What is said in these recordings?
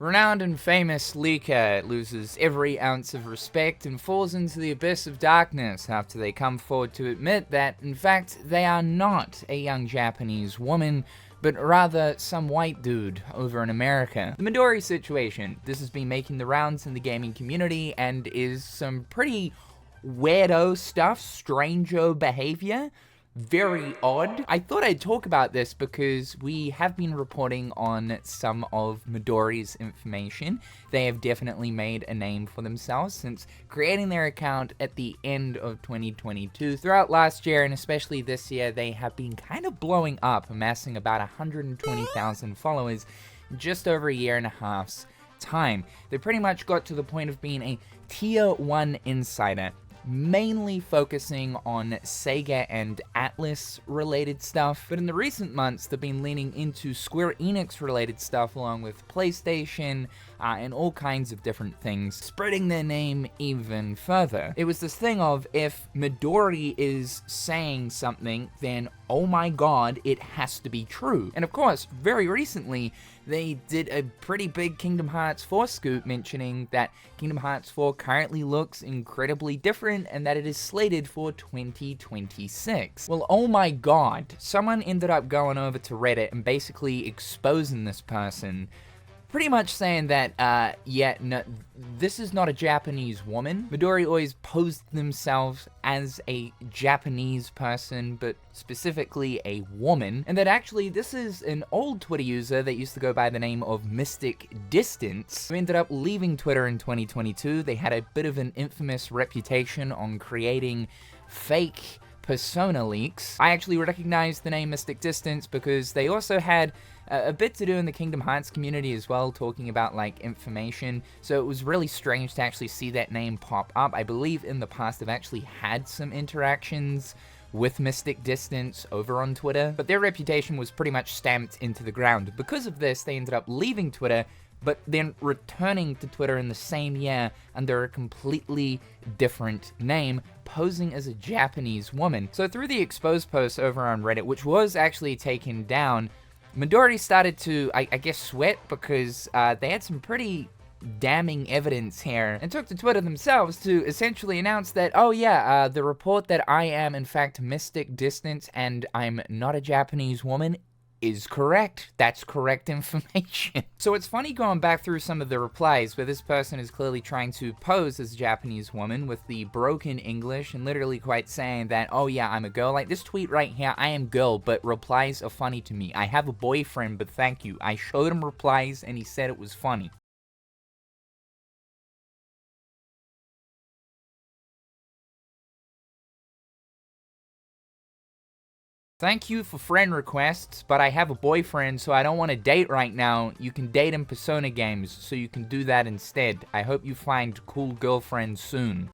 Renowned and famous leaker loses every ounce of respect and falls into the abyss of darkness after they come forward to admit that, in fact, they are not a young Japanese woman, but rather some white dude over in America. The Midori situation. This has been making the rounds in the gaming community and is some pretty weirdo stuff, strange-o behavior. Very odd. I thought I'd talk about this because we have been reporting on some of Midori's information. They have definitely made a name for themselves since creating their account at the end of 2022. Throughout last year and especially this year, they have been kind of blowing up, amassing about 120,000 followers in just over a year and a half's time. They pretty much got to the point of being a tier 1 insider, mainly focusing on Sega and Atlas related stuff, but in the recent months they've been leaning into Square Enix related stuff along with PlayStation and all kinds of different things, spreading their name even further. It was this thing of, if Midori is saying something, then oh my god, it has to be true. And of course, very recently, they did a pretty big Kingdom Hearts 4 scoop mentioning that Kingdom Hearts 4 currently looks incredibly different and that it is slated for 2026. Well, oh my god, someone ended up going over to Reddit and basically exposing this person, pretty much saying that, no, this is not a Japanese woman. Midori always posed themselves as a Japanese person, but specifically a woman, and that actually this is an old Twitter user that used to go by the name of Mystic Distance, who ended up leaving Twitter in 2022. They had a bit of an infamous reputation on creating fake persona leaks. I actually recognized the name Mystic Distance because they also had a bit to do in the Kingdom Hearts community as well, talking about like information, so it was really strange to actually see that name pop up. I believe in the past I've actually had some interactions with Mystic Distance over on Twitter, but their reputation was pretty much stamped into the ground. Because of this, they ended up leaving Twitter, but then returning to Twitter in the same year under a completely different name, posing as a Japanese woman. So through the exposed post over on Reddit, which was actually taken down, Midori started to, I guess, sweat because they had some pretty damning evidence here and took to Twitter themselves to essentially announce that, oh yeah, the report that I am in fact Mystic Distance and I'm not a Japanese woman is correct. That's correct information. So it's funny going back through some of the replies where this person is clearly trying to pose as a Japanese woman with the broken English and literally quite saying that, oh yeah, I'm a girl. Like this tweet right here, I am girl, but replies are funny to me. I have a boyfriend, but thank you. I showed him replies and he said it was funny. Thank you for friend requests, but I have a boyfriend, so I don't want to date right now. You can date in Persona games, so you can do that instead. I hope you find cool girlfriends soon.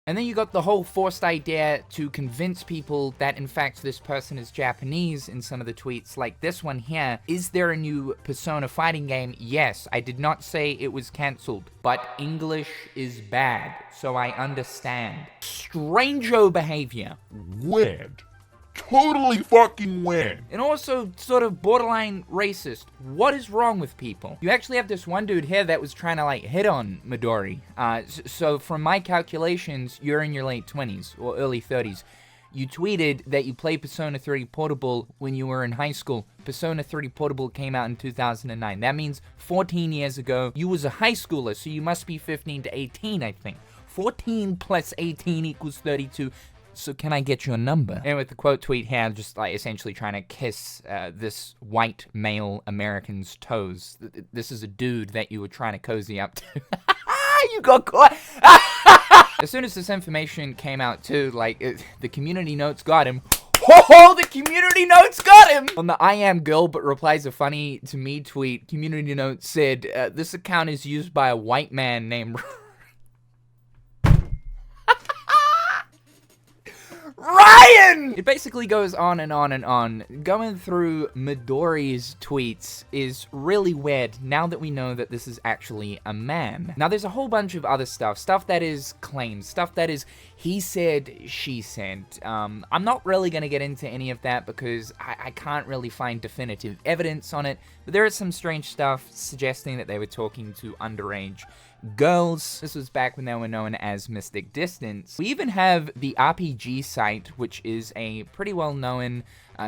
And then you got the whole forced idea to convince people that in fact this person is Japanese in some of the tweets, like this one here. Is there a new Persona fighting game? Yes, I did not say it was cancelled, but English is bad, so I understand. Strange-o behavior. Weird. Totally fucking weird. And also sort of borderline racist. What is wrong with people? You actually have this one dude here that was trying to like hit on Midori. So from my calculations, you're in your late 20s or early 30s. You tweeted that you played Persona 3 Portable when you were in high school. Persona 3 Portable came out in 2009. That means 14 years ago, you was a high schooler, so you must be 15 to 18, I think. 14 plus 18 equals 32. So can I get your number? And with the quote tweet here, just like essentially trying to kiss this white male American's toes. This is a dude that you were trying to cozy up to. You got caught. As soon as this information came out too, like the community notes got him. Oh, the community notes got him! On the I am girl but replies are funny to me tweet, community notes said, this account is used by a white man named... Right! saying? It basically goes on and on and on. Going through Midori's tweets is really weird now that we know that this is actually a man. Now, there's a whole bunch of other stuff that is claims, stuff that is he said, she said. I'm not really going to get into any of that because I can't really find definitive evidence on it, but there is some strange stuff suggesting that they were talking to underage girls. This was back when they were known as Mystic Distance. We even have the RPG site, which is a pretty well-known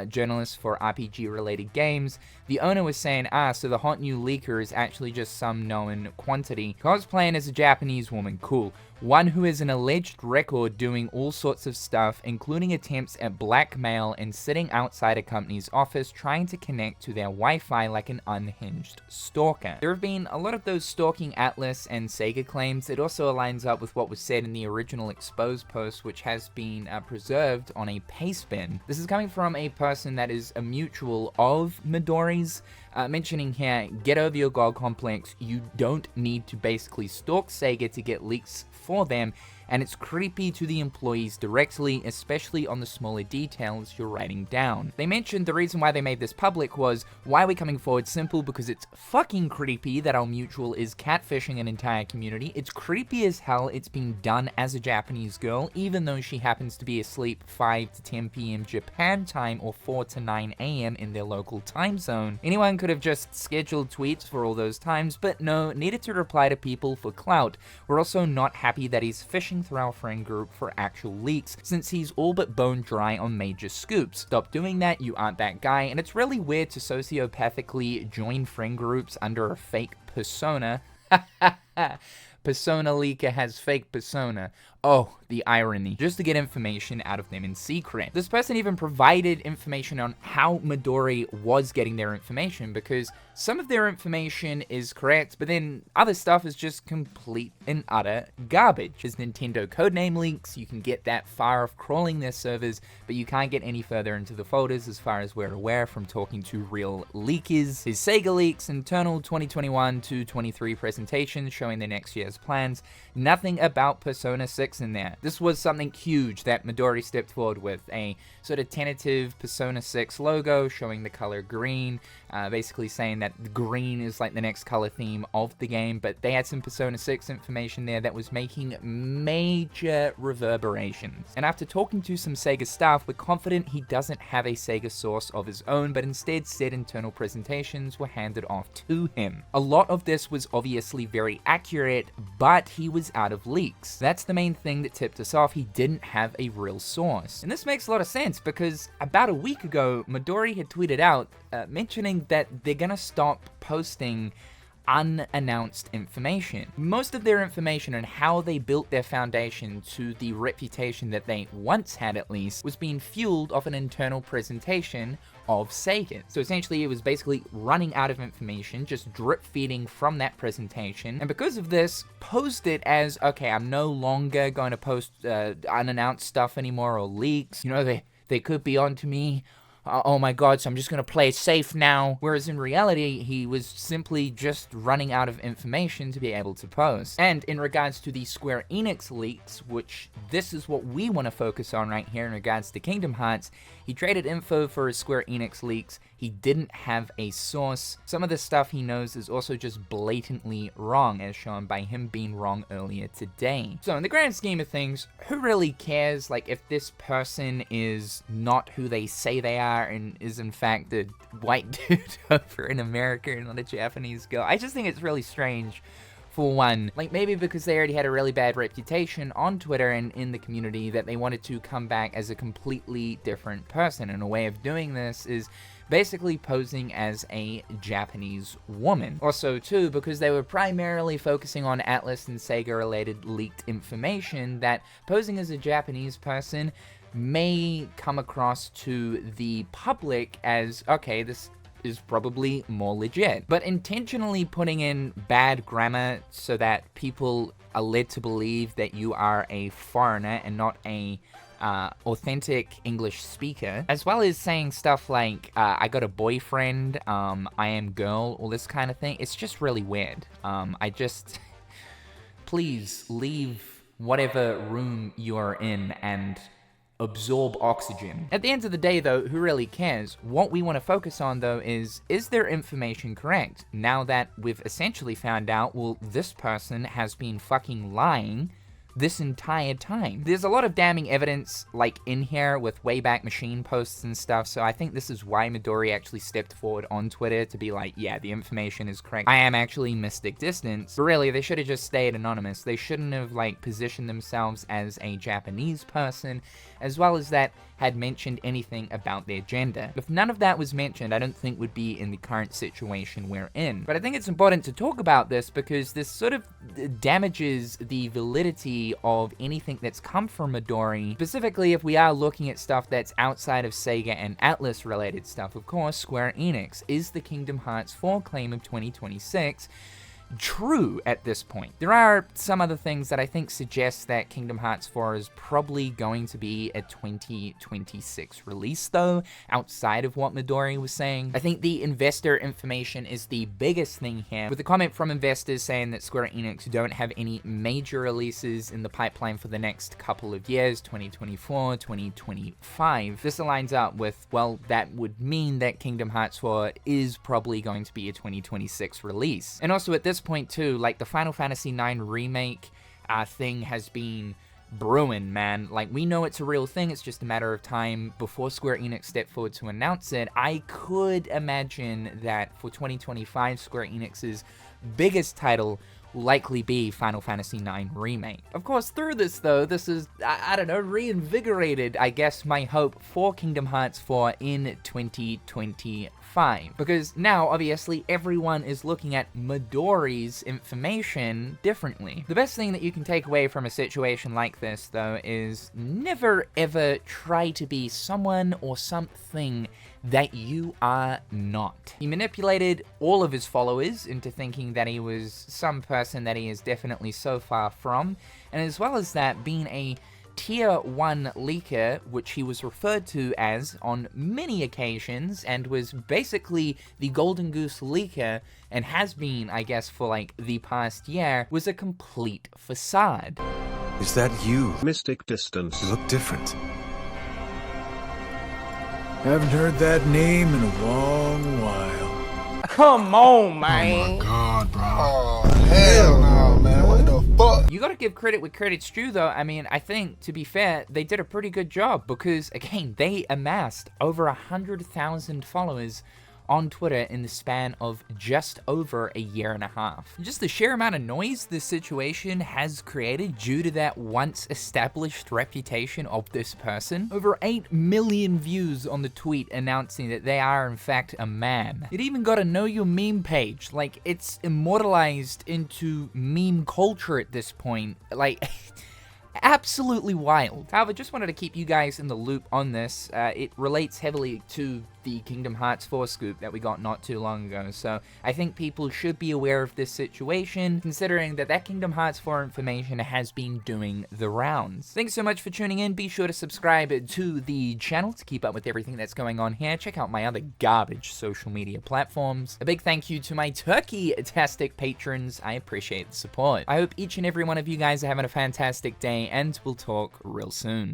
journalist for RPG-related games. The owner was saying, so the hot new leaker is actually just some known quantity. Cosplaying as a Japanese woman, cool. One who has an alleged record doing all sorts of stuff, including attempts at blackmail and sitting outside a company's office trying to connect to their Wi-Fi like an unhinged stalker. There have been a lot of those stalking Atlas and Sega claims. It also aligns up with what was said in the original exposed post, which has been preserved on a paste bin. This is coming from a person that is a mutual of Midori's, mentioning here, get over your god complex. You don't need to basically stalk Sega to get leaks for them, and it's creepy to the employees directly, especially on the smaller details you're writing down. They mentioned the reason why they made this public was, why are we coming forward? Simple, because it's fucking creepy that our mutual is catfishing an entire community. It's creepy as hell it's being done as a Japanese girl, even though she happens to be asleep 5 to 10 p.m. Japan time or 4 to 9 a.m. in their local time zone. Anyone could have just scheduled tweets for all those times, but no, needed to reply to people for clout. We're also not happy that he's fishing through our friend group for actual leaks, since he's all but bone dry on major scoops. Stop doing that, you aren't that guy, and it's really weird to sociopathically join friend groups under a fake persona. Persona leaker has fake persona. Oh, the irony. Just to get information out of them in secret. This person even provided information on how Midori was getting their information, because some of their information is correct, but then other stuff is just complete and utter garbage. There's Nintendo codename leaks. You can get that far off crawling their servers, but you can't get any further into the folders as far as we're aware from talking to real leakers. His Sega leaks, internal 2021 to 23 presentations showing the next year's plans. Nothing about Persona 6 in there. This was something huge that Midori stepped forward with, a sort of tentative Persona 6 logo showing the color green, basically saying that green is like the next color theme of the game, but they had some Persona 6 information there that was making major reverberations. And after talking to some Sega staff, we're confident he doesn't have a Sega source of his own, but instead said internal presentations were handed off to him. A lot of this was obviously very accurate, but he was out of leaks. That's the main thing that tipped us off. He didn't have a real source. And this makes a lot of sense because about a week ago, Midori had tweeted out mentioning that they're gonna stop posting unannounced information. Most of their information on how they built their foundation to the reputation that they once had, at least, was being fueled off an internal presentation of Sega. So essentially it was basically running out of information, just drip feeding from that presentation, and because of this, posed it as, okay, I'm no longer going to post unannounced stuff anymore or leaks. You know, they could be onto me. Oh my god, so I'm just gonna play it safe now. Whereas in reality, he was simply just running out of information to be able to post. And in regards to the Square Enix leaks, which this is what we want to focus on right here in regards to Kingdom Hearts, he traded info for his Square Enix leaks. He didn't have a source. Some of the stuff he knows is also just blatantly wrong, as shown by him being wrong earlier today. So in the grand scheme of things, who really cares, like, if this person is not who they say they are and is in fact a white dude over in America and not a Japanese girl? I just think it's really strange. For one, like, maybe because they already had a really bad reputation on Twitter and in the community that they wanted to come back as a completely different person. And a way of doing this is basically posing as a Japanese woman. Also, too, because they were primarily focusing on Atlas and Sega-related leaked information, that posing as a Japanese person may come across to the public as, okay, this is probably more legit. But intentionally putting in bad grammar so that people are led to believe that you are a foreigner and not a authentic English speaker, as well as saying stuff like, I got a boyfriend, I am girl, all this kind of thing, it's just really weird. Please leave whatever room you're in and absorb oxygen. At the end of the day though, who really cares? What we want to focus on though is their information correct? Now that we've essentially found out, well, this person has been fucking lying this entire time. There's a lot of damning evidence like in here with Wayback Machine posts and stuff, so I think this is why Midori actually stepped forward on Twitter to be like, yeah, the information is correct. I am actually Mystic Distance. But really, they should have just stayed anonymous. They shouldn't have like positioned themselves as a Japanese person, as well as that had mentioned anything about their gender. If none of that was mentioned, I don't think we'd be in the current situation we're in. But I think it's important to talk about this because this sort of damages the validity of anything that's come from Midori, specifically if we are looking at stuff that's outside of Sega and Atlus related stuff. Of course, Square Enix. Is the Kingdom Hearts 4 claim of 2026 true at this point? There are some other things that I think suggest that Kingdom Hearts 4 is probably going to be a 2026 release though, outside of what Midori was saying. I think the investor information is the biggest thing here, with a comment from investors saying that Square Enix don't have any major releases in the pipeline for the next couple of years, 2024, 2025. This aligns up with, well, that would mean that Kingdom Hearts 4 is probably going to be a 2026 release. And also at this point too, like the Final Fantasy IX remake thing has been brewing, man. Like, we know it's a real thing, it's just a matter of time before Square Enix step forward to announce it. I could imagine that for 2025, Square Enix's biggest title will likely be Final Fantasy IX Remake. Of course, through this though, this is, I don't know, reinvigorated, I guess, my hope for Kingdom Hearts 4 in 2025. Because now, obviously, everyone is looking at Midori's information differently. The best thing that you can take away from a situation like this, though, is never ever try to be someone or something that you are not. He manipulated all of his followers into thinking that he was some person that he is definitely so far from, and as well as that, being a Tier 1 leaker, which he was referred to as on many occasions, and was basically the Golden Goose leaker, and has been, I guess, for like the past year, was a complete facade. Is that you? Mystic Distance. You look different. Haven't heard that name in a long while. Come on, man. Oh my god, bro. Oh, hell no, man. What the fuck? You gotta give credit where credit's due, though. I mean, I think, to be fair, they did a pretty good job because, again, they amassed over 100,000 followers on Twitter in the span of just over a year and a half. Just the sheer amount of noise this situation has created due to that once established reputation of this person. Over 8 million views on the tweet announcing that they are in fact a man. It even got a Know Your Meme page. Like, it's immortalized into meme culture at this point. Like, absolutely wild. However, just wanted to keep you guys in the loop on this. It relates heavily to the Kingdom Hearts 4 scoop that we got not too long ago, so I think people should be aware of this situation, considering that Kingdom Hearts 4 information has been doing the rounds. Thanks so much for tuning in. Be sure to subscribe to the channel to keep up with everything that's going on here. Check out my other garbage social media platforms. A big thank you to my turkey-tastic patrons. I appreciate the support. I hope each and every one of you guys are having a fantastic day, and we'll talk real soon.